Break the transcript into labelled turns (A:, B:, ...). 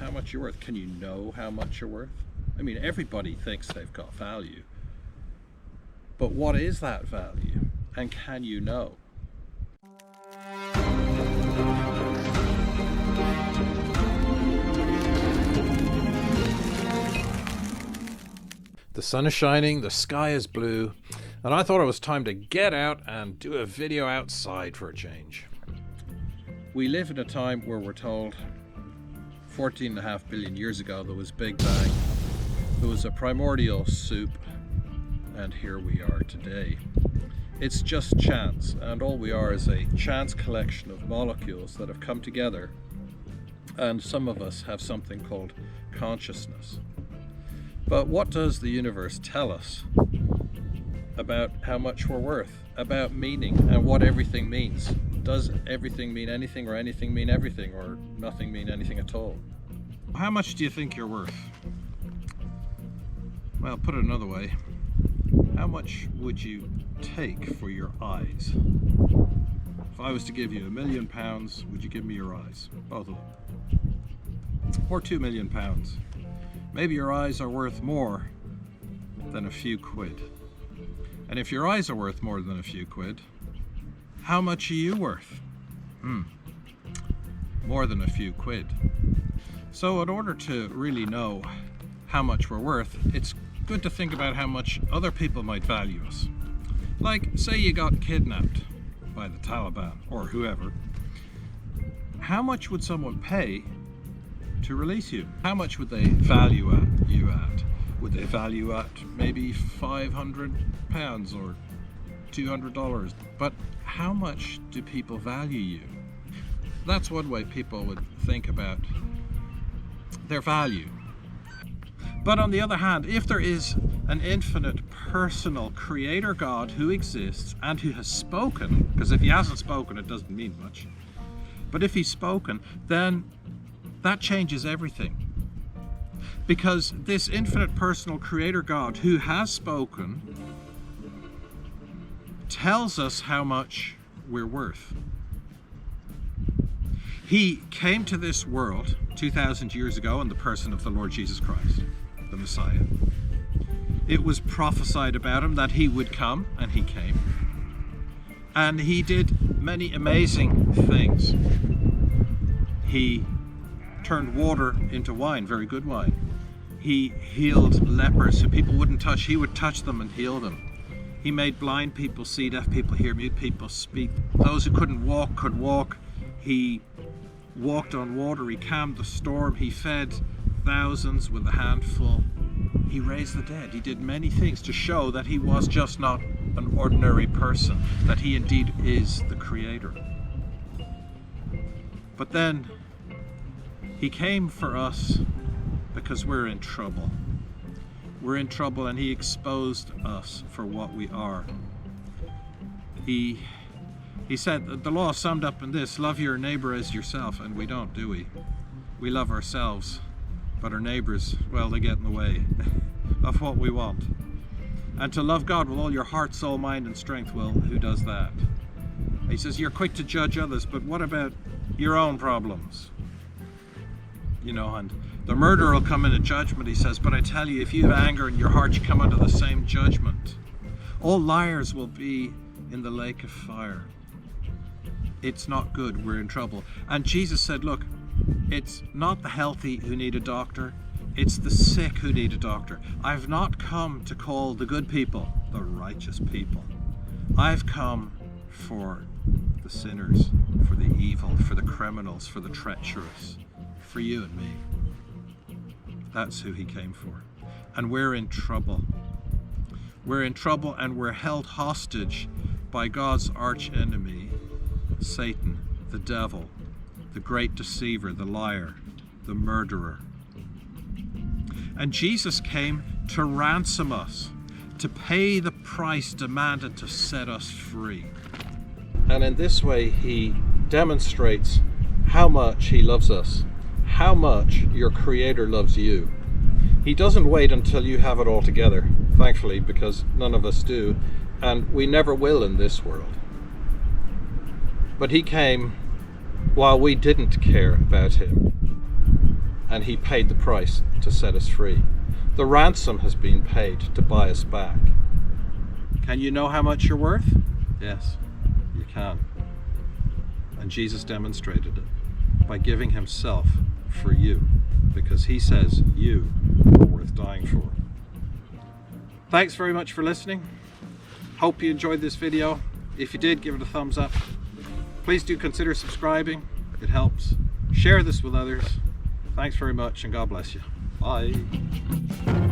A: how much you're worth? Can you know how much you're worth? I mean, everybody thinks they've got value. But what is that value? And can you know? The sun is shining, the sky is blue, and I thought it was time to get out and do a video outside for a change. We live in a time where we're told 14.5 billion years ago there was Big Bang, there was a primordial soup, and here we are today. It's just chance, and all we are is a chance collection of molecules that have come together, and some of us have something called consciousness. But what does the universe tell us about how much we're worth, about meaning, and what everything means? Does everything mean anything, or anything mean everything, or nothing mean anything at all? How much do you think you're worth? Well, put it another way, how much would you take for your eyes? If I was to give you £1 million, would you give me your eyes? Both of them. Or £2 million. Maybe your eyes are worth more than a few quid. And if your eyes are worth more than a few quid, how much are you worth? More than a few quid. So in order to really know how much we're worth, it's good to think about how much other people might value us. Like, say you got kidnapped by the Taliban or whoever. How much would someone pay to release you? How much would they value you at? Would they value at maybe £500 or $200? But how much do people value you? That's one way people would think about their value. But on the other hand, if there is an infinite personal creator God who exists and who has spoken, because if he hasn't spoken it doesn't mean much, but if he's spoken, then that changes everything. Because this infinite personal creator God who has spoken tells us how much we're worth. He came to this world 2,000 years ago in the person of the Lord Jesus Christ, the Messiah. It was prophesied about him that he would come, and he came. And he did many amazing things. He turned water into wine, very good wine. He healed lepers who people wouldn't touch. He would touch them and heal them. He made blind people see, deaf people hear, mute people speak. Those who couldn't walk could walk. He walked on water. He calmed the storm. He fed thousands with a handful. He raised the dead. He did many things to show that he was just not an ordinary person, that he indeed is the creator. But then he came for us because we're in trouble. We're in trouble, and he exposed us for what we are. He said, the law summed up in this: love your neighbor as yourself. And we don't, do we? We love ourselves, but our neighbors, well, they get in the way of what we want. And to love God with all your heart, soul, mind, and strength, well, who does that? He says, you're quick to judge others, but what about your own problems? You know, and the murderer will come into judgment, he says, but I tell you, if you have anger in your heart, you come under the same judgment. All liars will be in the lake of fire. It's not good, we're in trouble. And Jesus said, look, it's not the healthy who need a doctor, it's the sick who need a doctor. I've not come to call the good people the righteous people. I've come for the sinners, for the evil, for the criminals, for the treacherous, for you and me. That's who he came for. And we're in trouble. We're in trouble, and we're held hostage by God's arch enemy, Satan, the devil, the great deceiver, the liar, the murderer. And Jesus came to ransom us, to pay the price demanded to set us free. And in this way, he demonstrates how much he loves us, how much your Creator loves you. He doesn't wait until you have it all together, thankfully, because none of us do, and we never will in this world. But he came while we didn't care about him. and he paid the price to set us free. The ransom has been paid to buy us back. Can you know how much you're worth? Yes, you can. And Jesus demonstrated it by giving himself for you, because he says you are worth dying for. Thanks very much for listening. Hope you enjoyed this video. If you did, give it a thumbs up. Please do consider subscribing. It helps. Share this with others. Thanks very much, and God bless you. Bye.